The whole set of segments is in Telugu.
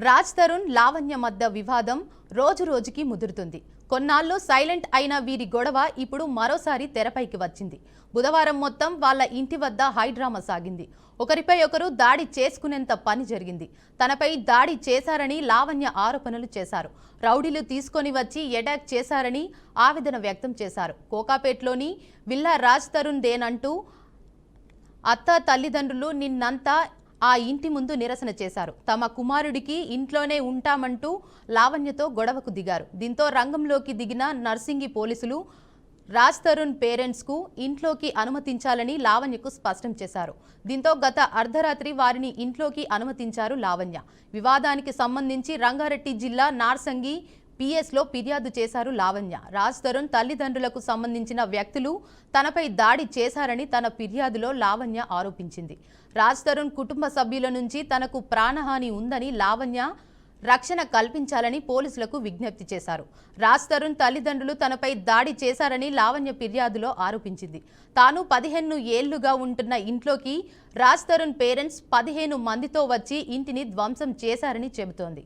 రాజ్ తరుణ్ లావణ్య మధ్య వివాదం రోజు రోజుకి ముదురుతుంది. కొన్నాళ్ళు సైలెంట్ అయిన వీరి గొడవ ఇప్పుడు మరోసారి తెరపైకి వచ్చింది. బుధవారం మొత్తం వాళ్ళ ఇంటి వద్ద హైడ్రామా సాగింది. ఒకరిపై ఒకరు దాడి చేసుకునేంత పని జరిగింది. తనపై దాడి చేశారని లావణ్య ఆరోపణలు చేశారు. రౌడీలు తీసుకొని వచ్చి అటాక్ చేశారని ఆవేదన వ్యక్తం చేశారు. కోకాపేట్లోని విల్లా రాజ్ తరుణ్ దేనంటూ అత్త తల్లిదండ్రులు నిన్నంతా ఆ ఇంటి ముందు నిరసన చేశారు. తమ కుమారుడికి ఇంట్లోనే ఉంటామంటూ లావణ్యతో గొడవకు దిగారు. దీంతో రంగంలోకి దిగిన నర్సింగి పోలీసులు రాజ్ తరుణ్ పేరెంట్స్ కు ఇంట్లోకి అనుమతించాలని లావణ్యకు స్పష్టం చేశారు. దీంతో గత అర్ధరాత్రి వారిని ఇంట్లోకి అనుమతించారు లావణ్య. వివాదానికి సంబంధించి రంగారెడ్డి జిల్లా నార్సంగి పిఎస్లో ఫిర్యాదు చేశారు లావణ్య. రాజ్ తరుణ్ తల్లిదండ్రులకు సంబంధించిన వ్యక్తులు తనపై దాడి చేశారని తన ఫిర్యాదులో లావణ్య ఆరోపించింది. రాజ్ తరుణ్ కుటుంబ సభ్యుల నుంచి తనకు ప్రాణహాని ఉందని లావణ్య రక్షణ కల్పించాలని పోలీసులకు విజ్ఞప్తి చేశారు. రాజ్ తరుణ్ తల్లిదండ్రులు తనపై దాడి చేశారని లావణ్య ఫిర్యాదులో ఆరోపించింది. తాను 15 ఏళ్లుగా ఉంటున్న ఇంట్లోకి రాజ్ తరుణ్ పేరెంట్స్ 15 మందితో వచ్చి ఇంటిని ధ్వంసం చేశారని చెబుతోంది.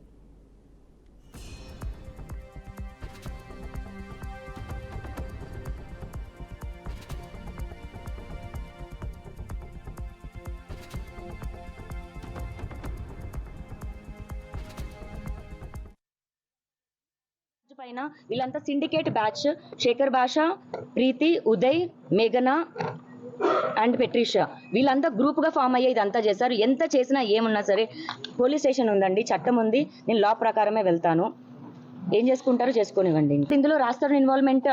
పైన వీళ్ళంతా సిండికేట్ బ్యాచ్. శేఖర్ భాష, ప్రీతి, ఉదయ్, మేఘనా అండ్ పెట్రిషియా వీళ్ళంతా గ్రూప్ గా ఫామ్ అయ్యే ఇదంతా చేశారు. ఎంత చేసినా ఏమున్నా సరే పోలీస్ స్టేషన్ ఉందండి, చట్టం ఉంది, నేను లా ప్రకారమే వెళ్తాను. ఏం చేసుకుంటారో చేసుకునివ్వండి. ఇందులో రాజ్ తరుణ్ ఇన్వాల్వ్మెంట్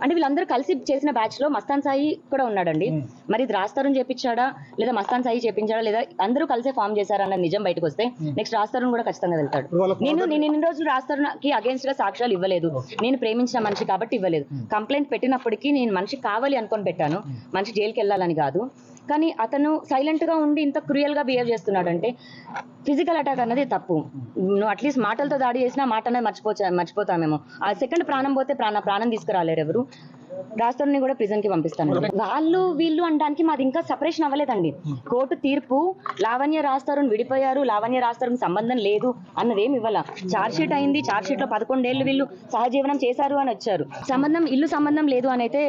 అంటే వీళ్ళందరూ కలిసి చేసిన బ్యాచ్ లో మస్తాన్ సాయి కూడా ఉన్నాడండి. మరి ఇది రాజ్ తరుణ్ చేపించాడా లేదా మస్తాన్ సాయి చేపించాడా లేదా అందరూ కలిసే ఫామ్ చేశారన్న నిజం బయటకు వస్తే నెక్స్ట్ రాజ్ తరుణ్ కూడా ఖచ్చితంగా వెళ్తాడు. నేను ఇన్ని రోజులు రాజ్ తరుణ్ కి అగేన్స్ట్ గా సాక్ష్యాలు ఇవ్వలేదు. నేను ప్రేమించిన మనిషి కాబట్టి ఇవ్వలేదు. కంప్లైంట్ పెట్టినప్పటికీ నేను మనిషి కావాలి అనుకొని పెట్టాను, మనిషి జైలుకి వెళ్ళాలని కాదు. కానీ అతను సైలెంట్ గా ఉండి ఇంత క్రూయల్ గా బిహేవ్ చేస్తున్నాడు అంటే ఫిజికల్ అటాక్ అన్నది తప్పు. నువ్వు అట్లీస్ట్ మాటలతో దాడి చేసినా మాట అనేది మర్చిపోతామేమో. ఆ సెకండ్ ప్రాణం పోతే ప్రాణం తీసుకురాలేరు ఎవరు. రాజ్ తరుణ్ ని కూడా ప్రిజన్ కి పంపిస్తాను. వాళ్ళు వీళ్ళు అనడానికి మాది ఇంకా సపరేషన్ అవ్వలేదండి. కోర్టు తీర్పు లావణ్య రాజ్ తరుణ్ విడిపోయారు, లావణ్య రాజ్ తరుణ్ సంబంధం లేదు అన్నదేమి ఇవ్వాల. చార్జ్ షీట్ అయింది, చార్జ్ షీట్ లో 11 ఏళ్ళు వీళ్ళు సహజీవనం చేశారు అని వచ్చారు. సంబంధం లేదు అని అయితే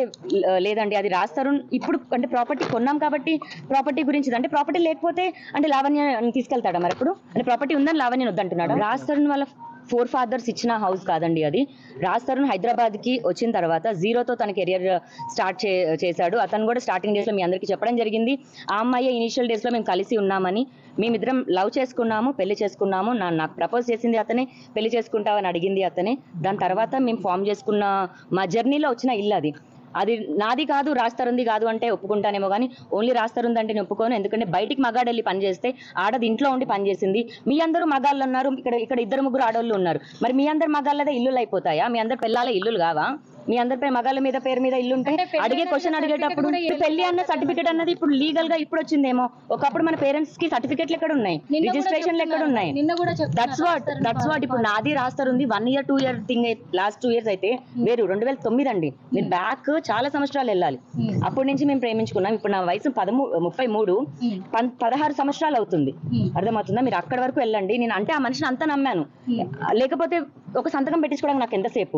లేదండి. అది రాజ్ తరుణ్ ఇప్పుడు అంటే ప్రాపర్టీ కొన్నాం కాబట్టి ప్రాపర్టీ గురించి, అంటే ప్రాపర్టీ లేకపోతే అంటే లావణ్య తీసుకెళ్తాడా మరి అప్పుడు? అంటే ప్రాపర్టీ ఉందని లావణ్య వద్దంటున్నాడు. రాజ్ తరుణ్ వాళ్ళ 4 ఫాదర్స్ ఇచ్చిన హౌస్ కాదండి అది. రాజ్ తరుణ్ హైదరాబాద్ కి వచ్చిన తర్వాత జీరోతో తన కెరియర్ స్టార్ట్ చేశాడు. అతను కూడా స్టార్టింగ్ డేస్ లో మీ అందరికీ చెప్పడం జరిగింది. ఆ అమ్మాయి ఇనిషియల్ డేస్ లో మేము కలిసి ఉన్నామని, మేమిద్దరం లవ్ చేసుకున్నాము, పెళ్లి చేసుకున్నాము. నాకు ప్రపోజ్ చేసింది అతనే, పెళ్లి చేసుకుంటావని అడిగింది అతనే. దాని తర్వాత మేము ఫామ్ చేసుకున్న మా జర్నీలో వచ్చిన ఇల్లు అది. అది నాది కాదు, రాజ్ తరుణ్ది కాదు అంటే ఒప్పుకుంటానేమో కానీ ఓన్లీ రాజ్ తరుణ్ అంటే నేను ఒప్పుకోను. ఎందుకంటే బయటికి మగాడు వెళ్ళి పని చేస్తే ఆడది ఇంట్లో ఉండి పని చేసింది. మీ అందరూ మగాళ్ళు ఉన్నారు, ఇక్కడ 2-3 ఆడోళ్ళు ఉన్నారు. మరి మీ అందరు మగాళ్ళదే ఇల్లులు అయిపోతాయా? మీ అందరు పిల్లల ఇల్లులు కావా? మీ అందరి మగాళ్ళ మీద పేరు మీద ఇల్లు ఉంటే అడిగే క్వశ్చన్ అడిగేటప్పుడు పెళ్లి అన్న సర్టిఫికేట్ అన్నది ఇప్పుడు లీగల్ గా ఇప్పుడు వచ్చిందేమో. ఒకప్పుడు మన పేరెంట్స్ కి సర్టిఫికేట్లు ఎక్కడ ఉన్నాయి, రిజిస్ట్రేషన్లు ఎక్కడ ఉన్నాయి? దట్స్ వాట్ ఇప్పుడు నాది Raj Tarun 1 year 2 year thing. Last 2 years అయితే వేరు 2009 అండి. మీరు బ్యాక్ చాలా సంవత్సరాలు వెళ్ళాలి. అప్పటి నుంచి మేము ప్రేమించుకున్నాం. ఇప్పుడు నా వయసు 33, 16 సంవత్సరాలు అవుతుంది. అర్థమవుతుందా? మీరు అక్కడి వరకు వెళ్ళండి. నేను అంటే ఆ మనిషిని అంతా నమ్మాను. లేకపోతే ఒక సంతకం పెట్టించుకోవడానికి నాకు ఎంతసేపు?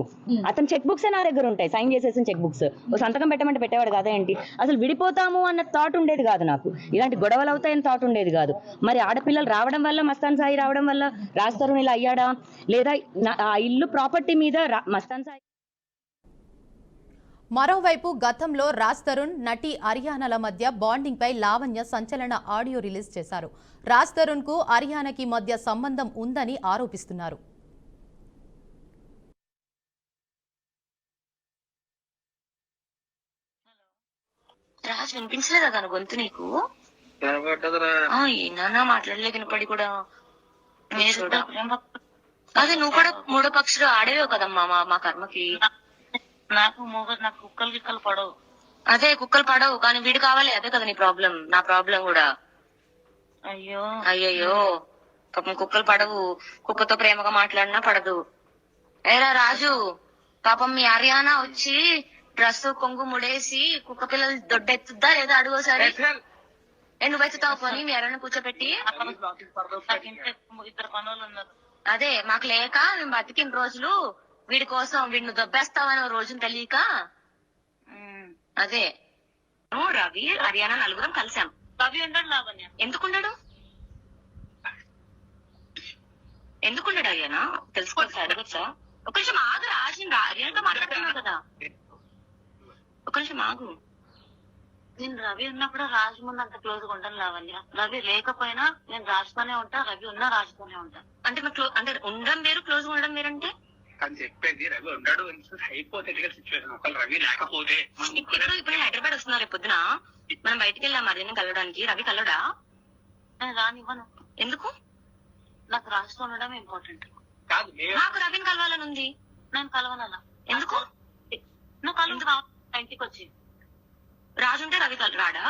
అతను చెక్ బుక్స్ నా దగ్గర ఉంటాయి, సైన్ చేసేసిన చెక్ బుక్స్. ఒక సంతకం పెట్టమంటే పెట్టేవాడు కదా ఏంటి? అసలు విడిపోతాము అన్న థాట్ ఉండేది కాదు నాకు. ఇలాంటి గొడవలు అవుతాయని థాట్ ఉండేది కాదు. మరి ఆడపిల్లలు రావడం వల్ల, మస్తాన్ సాయి రావడం వల్ల రాజ్ తరుణ్ ఇలా అయ్యాడా? లేదా ఆ ఇల్లు ప్రాపర్టీ మీద మస్తాన్ సాయి? మరోవైపు గతంలో రాజ్ తరుణ్, నటి అరియానాల మధ్య బాండింగ్ పై లావణ్య సంచలన ఆడియో రిలీజ్ చేశారు. రాజ్ తరుణ్ కు అరియానాకి మధ్య సంబంధం ఉందని ఆరోపిస్తున్నారు. రాజు వినిపించలేదా తన గొంతు నీకు? ఏనా మాట్లాడలే వినపడి కూడా. అదే నువ్వు కూడా మూడో పక్షులు ఆడేవే కదమ్మా మా కర్మకి. నాకు కుక్కలు గిక్కలు పడవు. అదే కుక్కలు పడవు కానీ వీడు కావాలి. అదే కదా నీ ప్రాబ్లం, నా ప్రాబ్లం కూడా. అయ్యయ్యో పాపం కుక్కలు పడవు. కుక్కతో ప్రేమగా మాట్లాడినా పడదు. ఏరా రాజు, పాపం మీ హర్యానా వచ్చి డ్రెస్ కొంగు ముడేసి కుక్క పిల్లలు దొడ్డెత్తుద్దా లేదా అడుగోసారి. నువ్వెత్తుతావు పోనీ మీ ఎవరైనా కూర్చోబెట్టి. ఇద్దరు పనులు ఉన్నారు. అదే మాకు లేక మేము బతికిన రోజులు వీడి కోసం వీడిని దొబ్బేస్తామని రోజును తెలియక అదే రవి హర్యానా నలుగురం కలిసాం. రవి ఉండడు లావణ్య. ఎందుకుండడు హర్యానా తెలుసుకోవచ్చా, అడగచ్చా? ఒక నిమిషం ఆగు రాజు, హర్యానాతో మాట్లాడుతున్నావు కదా, ఒక నిమిషం ఆగు. నేను రవి ఉన్నప్పుడు రాజు ముందు అంత క్లోజ్ గా ఉంటాను లావణ్య. రవి లేకపోయినా నేను రాజుతోనే ఉంటా, రవి ఉన్నా రాజుతోనే ఉంటా. అంటే అంటే ఉండడం వేరు, క్లోజ్ గా ఉండడం వేరంటే అని చెప్పేది. రవి ఉంటాడు హైపోథెటికల్ సిచ్యువేషన్, ఒకవేళ రవి లేకపోతే ఇప్పుడు హైదరాబాద్ వస్తున్నారు రేపు పొద్దున, మనం బయటికి వెళ్ళాం మధ్యాహ్నం కలవడానికి. రవి కలవడా? నేను రానివ్వను. ఎందుకు? నాకు రాజుతో ఉండడం ఇంపార్టెంట్. కాదు, నాకు రవిని కలవాలని ఉంది. నేను కలవనలా. ఎందుకు? నువ్వు కలవ ఇంటికి వచ్చి. రాజు ఉంటే రవి రాడా?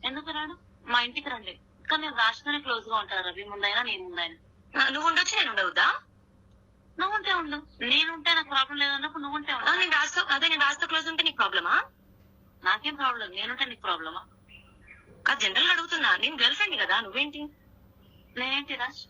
ఎందుకు రాడు? మా ఇంటికి రండి. కానీ నేను రాజుతోనే క్లోజ్ గా ఉంటాను, రవి ముందైనా నేను ముందైనా. నువ్వు ఉండొచ్చు, నేను ఉండవుదా? నువ్వు ఉంటే ఉండు, నేనుంటే నాకు ప్రాబ్లం లేదన్నప్పుడు నువ్వు ఉంటే ఉండు. నేను రాజుతో క్లోజ్ ఉంటే నీకు ప్రాబ్లమా? నాకేం ప్రాబ్లం, నేనుంటే నీకు ప్రాబ్లమా? కాదు, జనరల్ అడుగుతున్నా. నేను గర్ల్ ఫ్రెండ్ కదా, నువ్వేంటి? నేనేంటి రాజ్?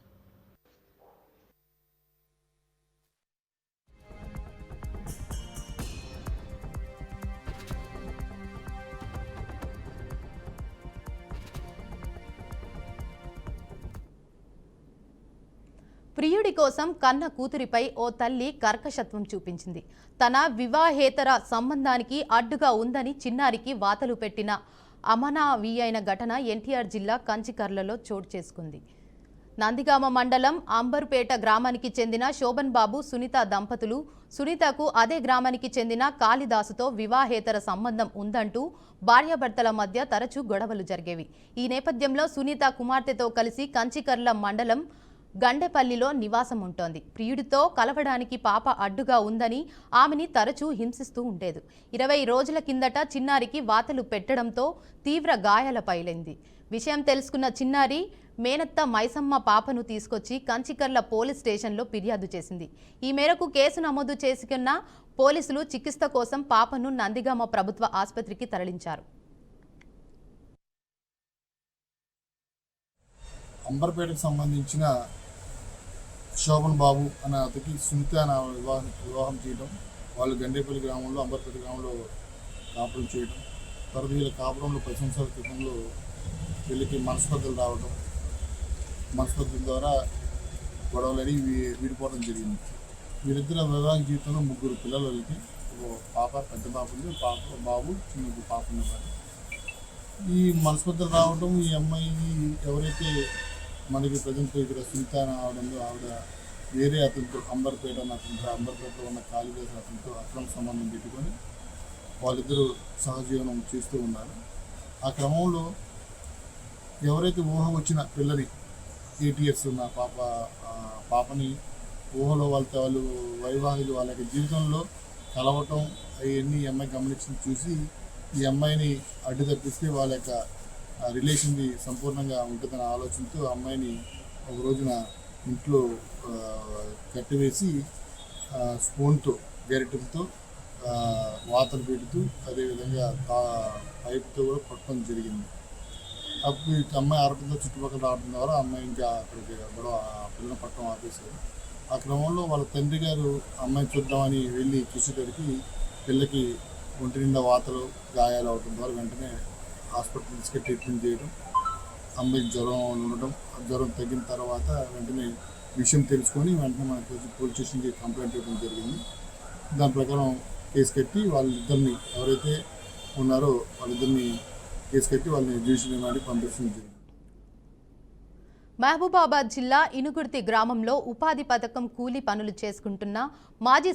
ప్రియుడి కోసం కన్న కూతురిపై ఓ తల్లి కర్కశత్వం చూపించింది. తన వివాహేతర సంబంధానికి అడ్డుగా ఉందని చిన్నారికి వాతలు పెట్టిన అమనావీయైన ఘటన ఎన్టీఆర్ జిల్లా కంచికర్లలో చోటు చేసుకుంది. నందిగామ మండలం అంబర్పేట గ్రామానికి చెందిన శోభన్ బాబు సునీత దంపతులు సునీతకు అదే గ్రామానికి చెందిన కాళిదాసుతో వివాహేతర సంబంధం ఉందంటూ భార్యాభర్తల మధ్య తరచూ గొడవలు జరిగేవి. ఈ నేపథ్యంలో సునీత కుమార్తెతో కలిసి కంచికర్ల మండలం గండెపల్లిలో నివాసం ఉంటోంది. ప్రియుడితో కలవడానికి పాప అడ్డుగా ఉందని ఆమెని తరచూ హింసిస్తూ ఉండేది. 20 రోజుల కిందట చిన్నారికి వాతలు పెట్టడంతో తీవ్ర గాయాల పాలైంది. విషయం తెలుసుకున్న చిన్నారి మేనత్త మైసమ్మ పాపను తీసుకొచ్చి కంచికర్ల పోలీస్ స్టేషన్లో ఫిర్యాదు చేసింది. ఈ మేరకు కేసు నమోదు చేసుకున్న పోలీసులు చికిత్స కోసం పాపను నందిగామ ప్రభుత్వ ఆసుపత్రికి తరలించారు. అంబర్పేటకు సంబంధించిన శోభన్ బాబు అనే అతనికి సునీత వివాహం చేయడం, వాళ్ళు గండేపల్లి గ్రామంలో అంబర్పేట గ్రామంలో కాపురం చేయడం, తర్వాత వీళ్ళ కాపురంలో 10 సంవత్సరాల క్రితంలో వీళ్ళకి మనస్పర్ధలు రావడం, మనస్పర్ధల ద్వారా గొడవలని విడిపోవడం జరిగింది. వీళ్ళిద్దరు వివాహ జీవితంలో 3 పిల్లలు. వాళ్ళకి పాప, పెద్ద పాప ఉంది, బాబు చిన్న పాప ఉన్నవారు. ఈ మనస్పర్ధలు రావడం, ఈ అమ్మాయిని ఎవరైతే మనకి ప్రజెంట్ ఇక్కడ సునీత అవడంలో ఆవిడ వేరే అతనితో అంబర్పేటలో ఉన్న కాళిదాసు అతనితో అక్రమ సంబంధం పెట్టుకొని వాళ్ళిద్దరూ సహజీవనం చేస్తూ ఉన్నారు. ఆ క్రమంలో ఎవరైతే ఊహ వచ్చిన పిల్లని 8 years ఉన్న పాపని ఊహలో వాళ్ళు వైవాహికులు వాళ్ళ యొక్క జీవితంలో కలవటం అవన్నీ ఈ అమ్మాయి గమనించి చూసి ఈ అమ్మాయిని అడ్డు తప్పిస్తే వాళ్ళ యొక్క రిలేషన్ది సంపూర్ణంగా ఉంటుందన్న ఆలోచనతో అమ్మాయిని ఒక రోజున ఇంట్లో కట్టివేసి స్పూన్తో గరిటెలతో వాతలు పెడుతూ అదేవిధంగా పైపుతో కూడా కొట్టడం జరిగింది. అప్పుడు అమ్మాయి ఆడటంతో చుట్టుపక్కల రావడం ద్వారా అమ్మాయి ఇంకా అక్కడికి గొడవ పిల్లలు పట్టడం ఆపేశారు. ఆ క్రమంలో వాళ్ళ తండ్రి గారు అమ్మాయిని చూద్దామని వెళ్ళి చూసేసరికి పిల్లకి ఒంటి నిండా వాతలు గాయాలు అవడం ద్వారా వెంటనే హాస్పిటల్ తీసుకెళ్ళి ట్రీట్మెంట్ చేయడం, అమ్మాయికి జ్వరం ఉండడం, జ్వరం తగ్గిన తర్వాత వెంటనే విషయం తెలుసుకొని వెంటనే మనకి పోలీస్ స్టేషన్కి కంప్లైంట్ ఇవ్వడం జరిగింది. దాని ప్రకారం కేసు కట్టి వాళ్ళిద్దరిని ఎవరైతే ఉన్నారో వాళ్ళిద్దరిని కేసు కట్టి వాళ్ళని జ్యుడిషియల్ రిమాండ్కి పంపించడం జరిగింది. మహబూబాబాద్ జిల్లా ఇనుగుర్తి గ్రామంలో ఉపాధి పథకం కూలీ పనులు చేసుకుంటున్న మాజీ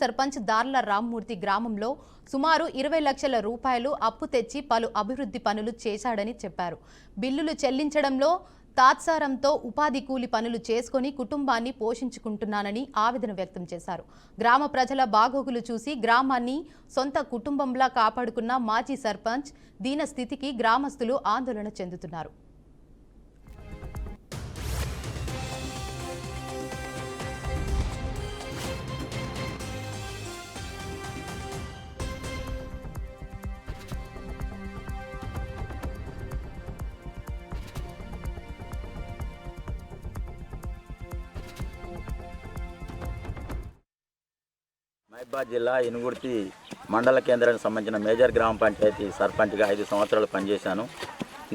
సర్పంచ్ దార్ల రామ్మూర్తి గ్రామంలో సుమారు 20 లక్షల రూపాయలు అప్పు తెచ్చి పలు అభివృద్ధి పనులు చేశాడని చెప్పారు. బిల్లులు చెల్లించడంలో తాత్సారంతో ఉపాధి కూలి పనులు చేసుకుని కుటుంబాన్ని పోషించుకుంటున్నానని ఆవేదన వ్యక్తం చేశారు. గ్రామ ప్రజల బాగోగులు చూసి గ్రామాన్ని సొంత కుటుంబంలా కాపాడుకున్న మాజీ సర్పంచ్ దీన స్థితికి గ్రామస్తులు ఆందోళన చెందుతున్నారు. మహబూబాబాద్ జిల్లా ఇనుగుర్తి మండల కేంద్రానికి సంబంధించిన మేజర్ గ్రామ పంచాయతీ సర్పంచ్గా 5 సంవత్సరాలు పనిచేశాను.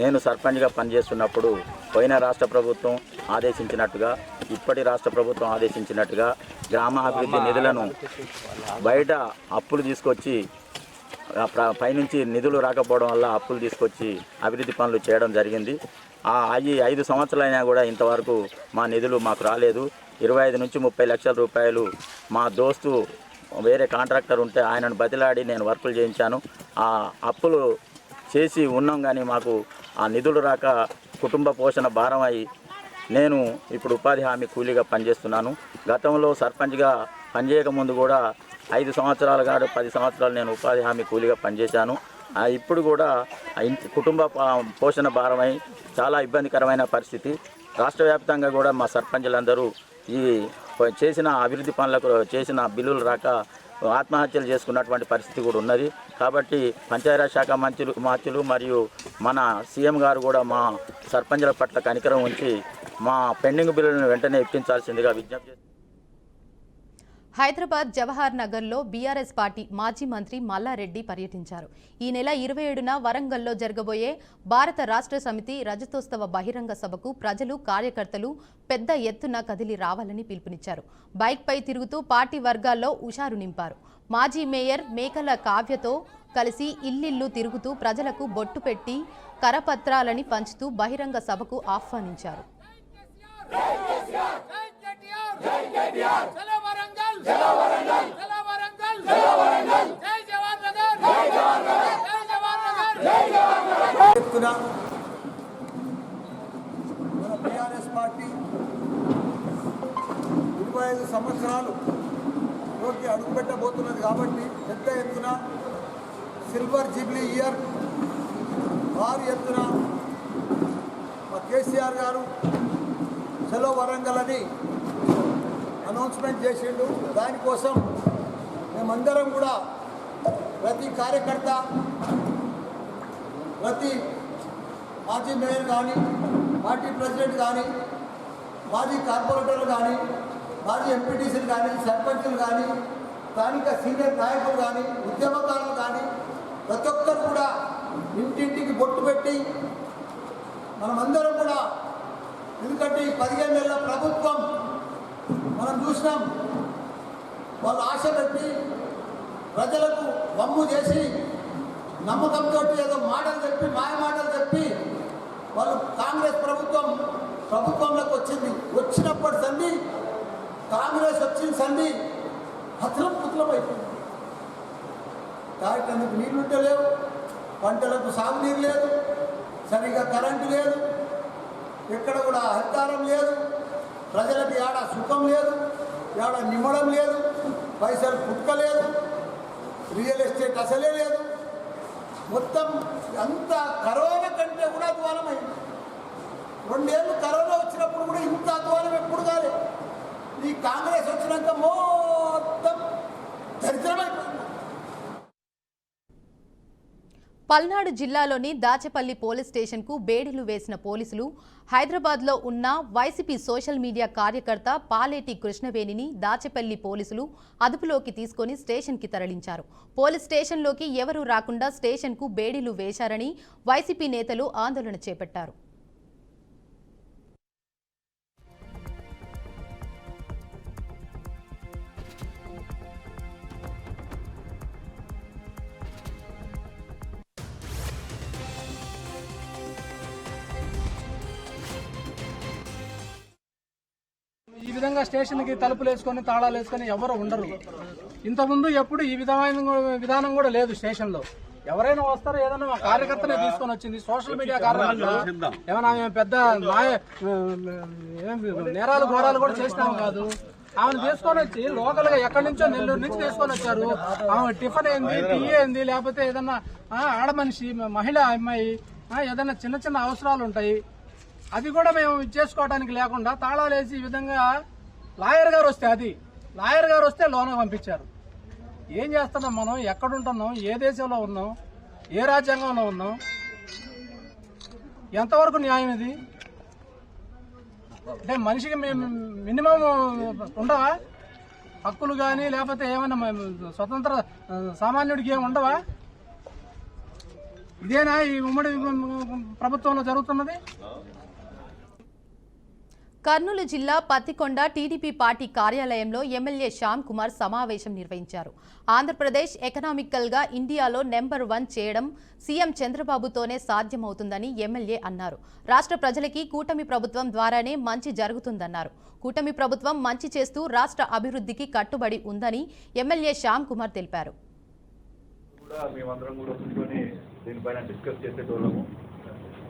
నేను సర్పంచ్గా పనిచేస్తున్నప్పుడు పోయిన రాష్ట్ర ప్రభుత్వం ఆదేశించినట్టుగా, ఇప్పటి రాష్ట్ర ప్రభుత్వం ఆదేశించినట్టుగా గ్రామాభివృద్ధి నిధులను బయట అప్పులు తీసుకొచ్చి పైనుంచి నిధులు రాకపోవడం వల్ల అప్పులు తీసుకొచ్చి అభివృద్ధి పనులు చేయడం జరిగింది. అవి 5 సంవత్సరాలైనా కూడా ఇంతవరకు మా నిధులు మాకు రాలేదు. 25 నుంచి 30 లక్షల రూపాయలు మా దోస్తు వేరే కాంట్రాక్టర్ ఉంటే ఆయనను బతిలాడి నేను వర్కులు చేయించాను. ఆ అప్పులు చేసి ఉన్నాం కానీ మాకు ఆ నిధులు రాక కుటుంబ పోషణ భారం అయి నేను ఇప్పుడు ఉపాధి హామీ కూలీగా పనిచేస్తున్నాను. గతంలో సర్పంచ్గా పనిచేయకముందు కూడా 5 సంవత్సరాలు కాదు 10 సంవత్సరాలు నేను ఉపాధి హామీ కూలీగా పనిచేశాను. ఇప్పుడు కూడా కుటుంబ పోషణ భారమై చాలా ఇబ్బందికరమైన పరిస్థితి. రాష్ట్ర వ్యాప్తంగా కూడా మా సర్పంచులందరూ ఈ చేసిన అభివృద్ధి పనులకు చేసిన బిల్లులు రాక ఆత్మహత్యలు చేసుకున్నటువంటి పరిస్థితి కూడా ఉన్నది. కాబట్టి పంచాయతీరాజ్ శాఖ మంత్రులు మరియు మన సీఎం గారు కూడా మా సర్పంచుల పట్ల కనికరం ఉంచి మా పెండింగ్ బిల్లులను వెంటనే ఇప్పించాల్సిందిగా విజ్ఞప్తి చేస్తున్నాను. హైదరాబాద్ జవహర్ నగర్లో బీఆర్ఎస్ పార్టీ మాజీ మంత్రి మల్లారెడ్డి పర్యటించారు. ఈ నెల 27న వరంగల్లో జరగబోయే భారత రాష్ట్ర సమితి రజతోత్సవ బహిరంగ సభకు ప్రజలు, కార్యకర్తలు పెద్ద ఎత్తున కదిలి రావాలని పిలుపునిచ్చారు. బైక్పై తిరుగుతూ పార్టీ వర్గాల్లో ఉషారు నింపారు. మాజీ మేయర్ మేకల కావ్యతో కలిసి ఇల్లిల్లు తిరుగుతూ ప్రజలకు బొట్టు పెట్టి కరపత్రాలని పంచుతూ బహిరంగ సభకు ఆహ్వానించారు. మన బీఆర్ఎస్ పార్టీ 25 సంవత్సరాలులోకి అడుగుపెట్టబోతున్నది కాబట్టి పెద్ద ఎత్తున సిల్వర్ జూబ్లీ ఇయర్ భారీ ఎత్తున మా కేసీఆర్ గారు చలో వరంగల్ అని అనౌన్స్మెంట్ చేసిండు. దానికోసం మేమందరం కూడా ప్రతి కార్యకర్త, ప్రతి మాజీ మేయర్ కానీ, పార్టీ ప్రెసిడెంట్ కానీ, మాజీ కార్పొరేటర్లు కానీ, మాజీ ఎంపీటీసీలు కానీ, సర్పంచులు కానీ, స్థానిక సీనియర్ నాయకులు కానీ, ఉద్యమకారులు కానీ ప్రతి ఒక్కరు కూడా ఇంటింటికి బొట్టు పెట్టి మనమందరం కూడా, ఎందుకంటే 15 నెలల ప్రభుత్వం మనం చూసినాం, వాళ్ళు ఆశ పెట్టి ప్రజలకు వమ్ము చేసి నమ్మకంతో ఏదో మాటలు చెప్పి మాయ మాటలు చెప్పి వాళ్ళు కాంగ్రెస్ ప్రభుత్వంలోకి వచ్చినప్పటి సంధి కాంగ్రెస్ వచ్చిన సంధి పుత్రం అయిపోయింది. తాగటానికి నీళ్లుంటే లేవు, పంటలకు సాగునీరు లేదు, సరిగా కరెంటు లేదు, ఎక్కడ కూడా హరితారం లేదు, ప్రజలకు ఏడ సుఖం లేదు, ఏడ నిమ్మడం లేదు, పైసలు పుట్టలేదు, రియల్ ఎస్టేట్ అసలే లేదు. మొత్తం అంత కరోనా కంటే కూడా అధ్వానమైంది. 2 ఏళ్ళు కరోనా వచ్చినప్పుడు కూడా ఇంత అధ్వానం ఎప్పుడు కాలేదు. ఈ కాంగ్రెస్ వచ్చినాక మొత్తం దరిద్రమైపోయింది. పల్నాడు జిల్లాలోని దాచేపల్లి పోలీస్ స్టేషన్కు బేడీలు వేసిన పోలీసులు హైదరాబాద్లో ఉన్న వైసీపీ సోషల్ మీడియా కార్యకర్త పాలేటి కృష్ణవేణిని దాచేపల్లి పోలీసులు అదుపులోకి తీసుకొని స్టేషన్కి తరలించారు. పోలీస్ స్టేషన్లోకి ఎవరూ రాకుండా స్టేషన్కు బేడీలు వేశారని వైసీపీ నేతలు ఆందోళన చేపట్టారు. ఈ విధంగా స్టేషన్కి తలుపులు వేసుకొని తాళాలు వేసుకొని ఎవరు ఉండరు. ఇంతకుముందు ఎప్పుడు ఈ విధానం కూడా లేదు. స్టేషన్లో ఎవరైనా వస్తారో ఏదైనా మా కార్యకర్తనే తీసుకొని వచ్చింది. సోషల్ మీడియా కారణంగా ఏమైనా పెద్ద నేరాలు ఘోరాలు కూడా చేసినాము కాదు. ఆమెను తీసుకొని వచ్చి లోకల్ గా ఎక్కడి నుంచో నెల్లూరు నుంచి తీసుకొని వచ్చారు. ఆమె టిఫిన్ ఏంది, టీ ఏంది, లేకపోతే ఏదన్నా ఆడ మనిషి మహిళ అమ్మాయి ఏదైనా చిన్న చిన్న అవసరాలు ఉంటాయి, అది కూడా మేము చేసుకోవడానికి లేకుండా తాళాలు వేసి ఈ విధంగా లాయర్ గారు వస్తే లోన పంపించారు. ఏం చేస్తున్నాం మనం? ఎక్కడుంటున్నాం? ఏ దేశంలో ఉన్నాం? ఏ రాజ్యాంగంలో ఉన్నాం? ఎంతవరకు న్యాయం ఇది? అంటే మనిషికి మేము మినిమం ఉండవా? హక్కులు కానీ లేకపోతే ఏమైనా స్వతంత్ర సామాన్యుడికి ఏమి ఉండవా? ఇదేనా ఈ ఉమ్మడి ప్రభుత్వంలో జరుగుతున్నది? కర్నూలు జిల్లా పత్తికొండ టీడీపీ పార్టీ కార్యాలయంలో ఎమ్మెల్యే శ్యామ్ కుమార్ సమావేశం నిర్వహించారు. ఆంధ్రప్రదేశ్ ఎకనామికల్గా ఇండియాలో నెంబర్ 1 చేయడం సీఎం చంద్రబాబుతోనే సాధ్యమవుతుందని ఎమ్మెల్యే అన్నారు. రాష్ట్ర ప్రజలకి కూటమి ప్రభుత్వం ద్వారానే మంచి జరుగుతుందన్నారు. కూటమి ప్రభుత్వం మంచి చేస్తూ రాష్ట్ర అభివృద్ధికి కట్టుబడి ఉందని ఎమ్మెల్యే శ్యామ్ కుమార్ తెలిపారు. దీనిపైన డిస్కస్ చేసేటోళ్ళము,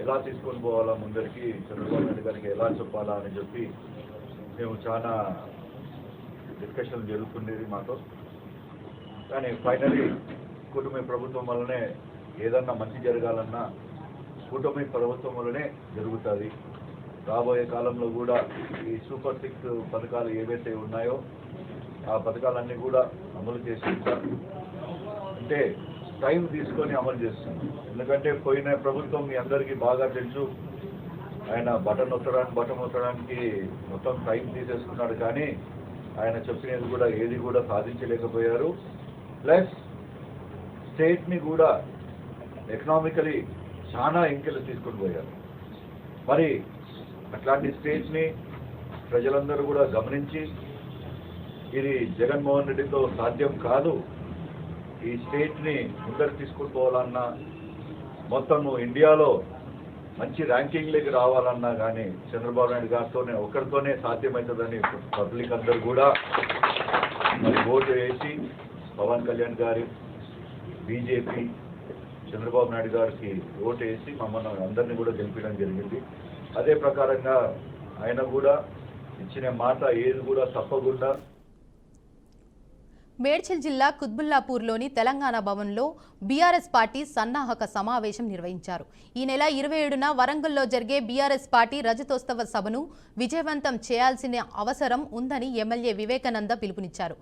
ఎలా తీసుకొని పోవాలా, ముందరికి చంద్రబాబు నాయుడు గారికి ఎలా చెప్పాలా అని చెప్పి మేము చాలా డిస్కషన్ జరుగుతుండేది మాతో. కానీ ఫైనలీ కూటమి ప్రభుత్వం వల్లనే ఏదన్నా మంచి జరగాలన్నా కూటమి ప్రభుత్వం వల్లనే జరుగుతుంది. రాబోయే కాలంలో కూడా ఈ సూపర్ 6 పథకాలు ఏవైతే ఉన్నాయో ఆ పథకాలన్నీ కూడా అమలు చేసుకుంటారు. అంటే టైం తీసుకొని అమలు చేస్తున్నాం. ఎందుకంటే పోయిన ప్రభుత్వం మీ అందరికీ బాగా తెలుసు, ఆయన బటన్ నొక్కడానికి మొత్తం టైం తీసేసుకున్నాడు. కానీ ఆయన చెప్పినది కూడా ఏది కూడా సాధించలేకపోయారు. ప్లస్ స్టేట్ని కూడా ఎకనామికలీ చాలా ఎంకెలు తీసుకొని పోయారు. మరి అట్లాంటి స్టేట్ని ప్రజలందరూ కూడా గమనించి ఇది జగన్మోహన్ రెడ్డితో సాధ్యం కాదు, ఈ స్టేట్ని ముందరికి తీసుకుని పోవాలన్నా, మొత్తము ఇండియాలో మంచి ర్యాంకింగ్లోకి రావాలన్నా కానీ చంద్రబాబు నాయుడు గారితోనే ఒకరితోనే సాధ్యమవుతుందని పబ్లిక్ అందరూ కూడా మరి ఓటు వేసి పవన్ కళ్యాణ్ గారి బీజేపీ చంద్రబాబు నాయుడు గారికి ఓటు వేసి మమ్మల్ని అందరినీ కూడా గెలిపించడం జరిగింది. అదే ప్రకారంగా ఆయన కూడా ఇచ్చిన మాట ఏది కూడా తప్పకుండా. మేడ్చల్ జిల్లా కుత్బుల్లాపూర్లోని తెలంగాణ భవన్లో బీఆర్ఎస్ పార్టీ సన్నాహక సమావేశం నిర్వహించారు. ఈ నెల 27న వరంగల్లో జరిగే బీఆర్ఎస్ పార్టీ రజతోత్సవ సభను విజయవంతం చేయాల్సిన అవసరం ఉందని ఎమ్మెల్యే వివేకానంద పిలుపునిచ్చారు.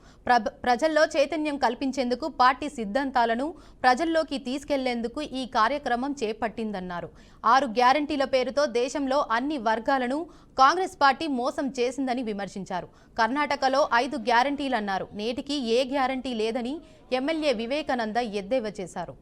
ప్రజల్లో చైతన్యం కల్పించేందుకు పార్టీ సిద్ధాంతాలను ప్రజల్లోకి తీసుకెళ్లేందుకు ఈ కార్యక్రమం చేపట్టిందన్నారు. 6 గ్యారంటీల పేరుతో దేశంలో అన్ని వర్గాలను కాంగ్రెస్ పార్టీ మోసం చేసిందని విమర్శించారు. కర్ణాటకలో 5 గ్యారంటీలన్నారు. నేటికి ఏ గ్యారంటీ లేదని ఎమ్మెల్యే వివేకానంద ఎద్దేవా చేశారు.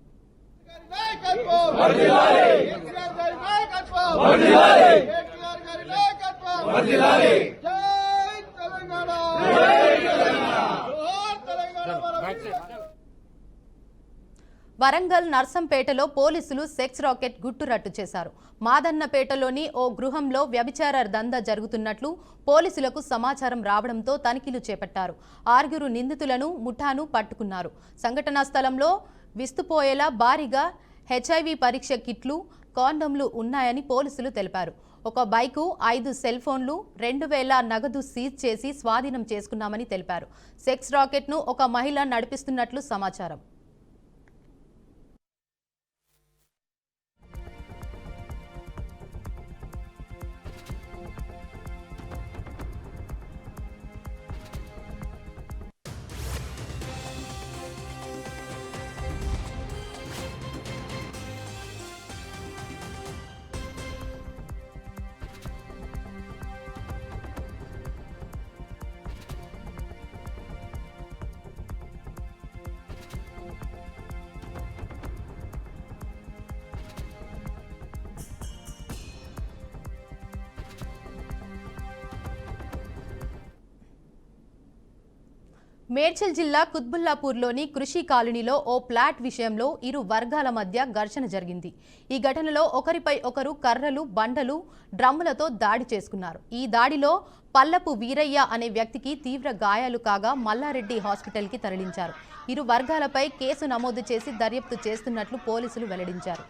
వరంగల్ నర్సంపేటలో పోలీసులు సెక్స్ రాకెట్ గుట్టురట్టు చేశారు. మాదన్నపేటలోని ఓ గృహంలో వ్యభిచార దందా జరుగుతున్నట్లు పోలీసులకు సమాచారం రావడంతో తనిఖీలు చేపట్టారు. 6 నిందితులను ముఠాను పట్టుకున్నారు. సంఘటనా స్థలంలో విస్తుపోయేలా భారీగా HIV పరీక్ష కిట్లు, కాండోమ్లు ఉన్నాయని పోలీసులు తెలిపారు. ఒక బైకు, 5 సెల్ ఫోన్లు, 2000 నగదు సీజ్ చేసి స్వాధీనం చేసుకున్నామని తెలిపారు. సెక్స్ రాకెట్ను ఒక మహిళ నడిపిస్తున్నట్లు సమాచారం. మేడ్చల్ జిల్లా కుత్బుల్లాపూర్లోని కృషి కాలనీలో ఓ ప్లాట్ విషయంలో 2 వర్గాల మధ్య ఘర్షణ జరిగింది. ఈ ఘటనలో ఒకరిపై ఒకరు కర్రలు, బండలు, డ్రమ్ములతో దాడి చేసుకున్నారు. ఈ దాడిలో పల్లపు వీరయ్య అనే వ్యక్తికి తీవ్ర గాయాలు కాగా మల్లారెడ్డి హాస్పిటల్కి తరలించారు. 2 వర్గాలపై కేసు నమోదు చేసి దర్యాప్తు చేస్తున్నట్లు పోలీసులు వెల్లడించారు.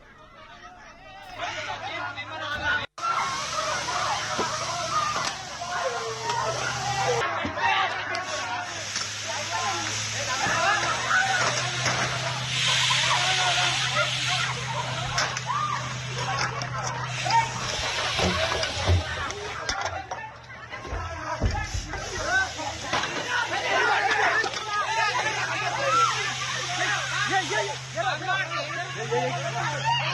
Yeah.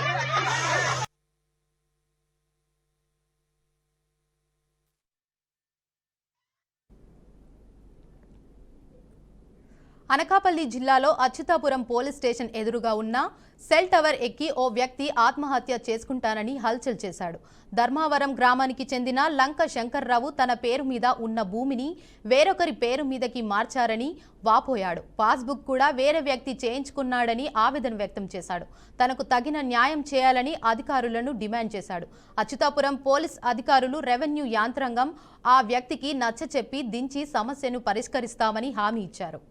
అనకాపల్లి జిల్లాలో అచ్యుతాపురం పోలీస్ స్టేషన్ ఎదురుగా ఉన్న సెల్ టవర్ ఎక్కి ఓ వ్యక్తి ఆత్మహత్య చేసుకుంటానని హల్చల్ చేశాడు. ధర్మావరం గ్రామానికి చెందిన లంక శంకర్రావు తన పేరు మీద ఉన్న భూమిని వేరొకరి పేరు మీదకి మార్చారని వాపోయాడు. పాస్బుక్ కూడా వేరే వ్యక్తి చేయించుకున్నాడని ఆవేదన వ్యక్తం చేశాడు. తనకు తగిన న్యాయం చేయాలని అధికారులను డిమాండ్ చేశాడు. అచ్యుతాపురం పోలీస్ అధికారులు, రెవెన్యూ యంత్రాంగం ఆ వ్యక్తికి నచ్చచెప్పి దించి సమస్యను పరిష్కరిస్తామని హామీ ఇచ్చారు.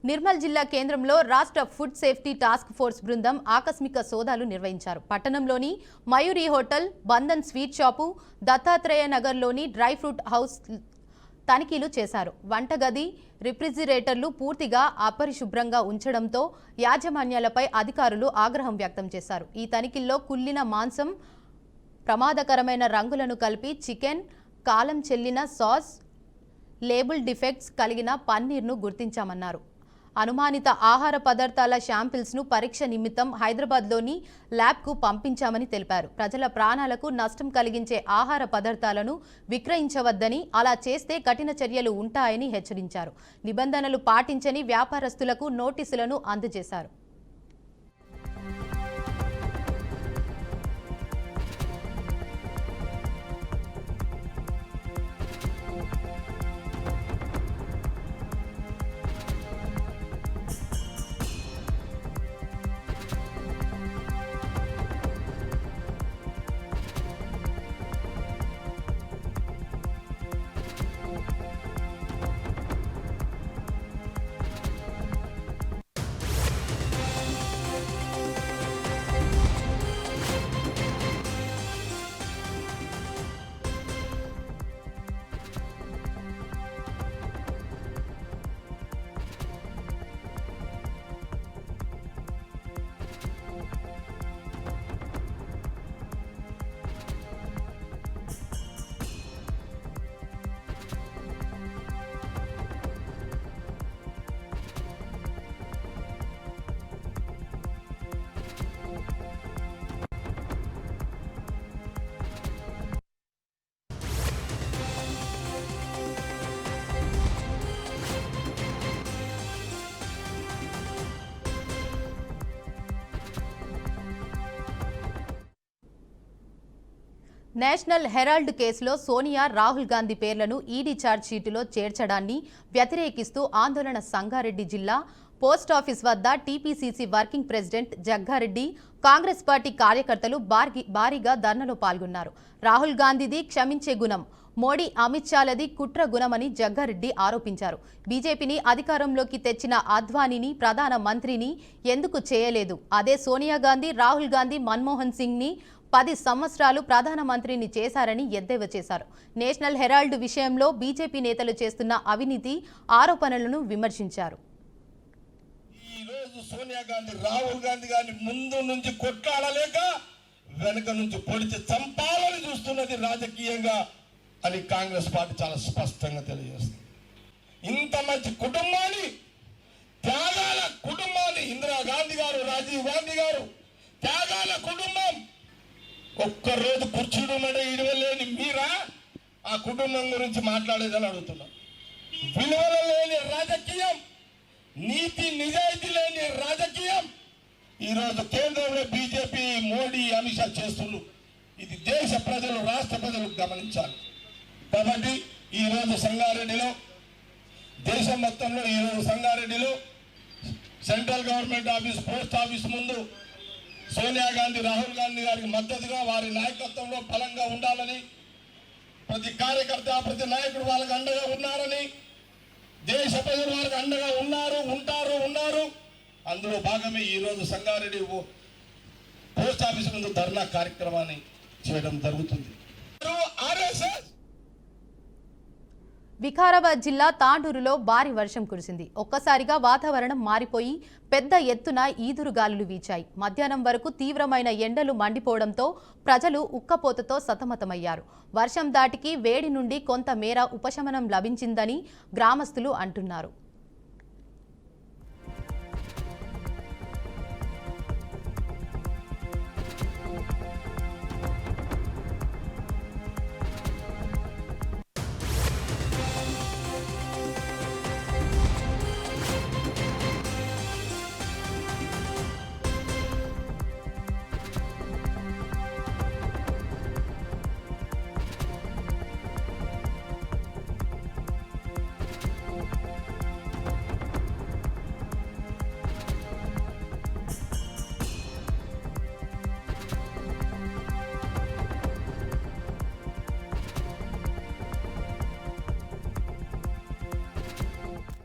నిర్మల్ జిల్లా కేంద్రంలో రాష్ట్ర ఫుడ్ సేఫ్టీ టాస్క్ ఫోర్స్ బృందం ఆకస్మిక సోదాలు నిర్వహించారు. పట్టణంలోని Mayuri hotel, Bandhan sweet shop, Dattatreya నగర్లోని డ్రై ఫ్రూట్ హౌస్ తనిఖీలు చేశారు. వంటగది, రిఫ్రిజిరేటర్లు పూర్తిగా అపరిశుభ్రంగా ఉంచడంతో యాజమాన్యాలపై అధికారులు ఆగ్రహం వ్యక్తం చేశారు. ఈ తనిఖీల్లో కుళ్ళిన మాంసం, ప్రమాదకరమైన రంగులను కలిపి చికెన్, కాలం చెల్లిన సాస్, లేబుల్ డిఫెక్ట్స్ కలిగిన పన్నీర్ను గుర్తించామన్నారు. అనుమానిత ఆహార పదార్థాల శాంపిల్స్ను పరీక్ష నిమిత్తం హైదరాబాద్లోని ల్యాబ్కు పంపించామని తెలిపారు. ప్రజల ప్రాణాలకు నష్టం కలిగించే ఆహార పదార్థాలను విక్రయించవద్దని, అలా చేస్తే కఠిన చర్యలు ఉంటాయని హెచ్చరించారు. నిబంధనలు పాటించని వ్యాపారస్తులకు నోటీసులను అందజేశారు. నేషనల్ హెరాల్డ్ కేసులో సోనియా, రాహుల్ గాంధీ పేర్లను ఈడీ ఛార్జ్షీటులో చేర్చడాన్ని వ్యతిరేకిస్తూ ఆందోళన. సంగారెడ్డి జిల్లా పోస్టాఫీస్ వద్ద TPCC working president Jaggareddy, Congress party కార్యకర్తలు భారీగా ధర్నాలో పాల్గొన్నారు. రాహుల్ గాంధీది క్షమించే గుణం, మోడీ, అమిత్ షాలది కుట్ర గుణమని జగ్గారెడ్డి ఆరోపించారు. బీజేపీని అధికారంలోకి తెచ్చిన అద్వానీని ప్రధాన మంత్రిని ఎందుకు చేయలేదు? అదే సోనియా గాంధీ, రాహుల్ గాంధీ, మన్మోహన్ సింగ్ని 10 సంవత్సరాలు ప్రధానమంత్రిని చేశారని ఎద్దేవా చేశారు. నేషనల్ హెరాల్డ్ విషయంలో బీజేపీ నేతలు చేస్తున్న అవినీతి ఆరోపణలను విమర్శించారు. ఈరోజు సోనియా గాంధీ, రాహుల్ గాంధీ గారిని ముందు నుంచి కొట్లాడలేక వెనుక నుంచి పొడిచి చంపాలని చూస్తున్నది రాజకీయంగా అని కాంగ్రెస్ పార్టీ చాలా స్పష్టంగా తెలియజేస్తుంది. ఇంత మంచి కుటుంబాన్ని, త్యాగాల కుటుంబాన్ని, ఇందిరాగాంధీ గారు, రాజీవ్ గాంధీ గారు, త్యాగాల కుటుంబం, ఒక్కరోజు కూర్చుని ఇడవలేని మీరా ఆ కుటుంబం గురించి మాట్లాడేదని అడుగుతున్నాం. విలువలు లేని రాజకీయం, నీతి నిజాయితీ లేని రాజకీయం ఈరోజు కేంద్రంలో బీజేపీ, మోడీ, అమిత్ షా చేస్తున్నారు. ఇది దేశ ప్రజలు, రాష్ట్ర ప్రజలు గమనించాలి. కాబట్టి ఈరోజు సంగారెడ్డిలో, దేశం మొత్తంలో ఈరోజు సంగారెడ్డిలో central government office, post office ముందు సోనియా గాంధీ, రాహుల్ గాంధీ గారికి మద్దతుగా వారి నాయకత్వంలో బలంగా ఉండాలని, ప్రతి కార్యకర్త, ప్రతి నాయకుడు వాళ్ళకి అండగా ఉన్నారని, దేశ ప్రజలు వారికి అండగా ఉన్నారు. అందులో భాగమే ఈరోజు సంగారెడ్డి పోస్ట్ ఆఫీస్ ముందు ధర్నా కార్యక్రమాన్ని చేయడం జరుగుతుంది. వికారాబాద్ జిల్లా తాండూరులో భారీ వర్షం కురిసింది. ఒక్కసారిగా వాతావరణం మారిపోయి పెద్ద ఎత్తున ఈదురుగాలులు వీచాయి. మధ్యాహ్నం వరకు తీవ్రమైన ఎండలు మండిపోవడంతో ప్రజలు ఉక్కపోతతో సతమతమయ్యారు. వర్షం దాటికి వేడి నుండి కొంత మేర ఉపశమనం లభించిందని గ్రామస్తులు అంటున్నారు.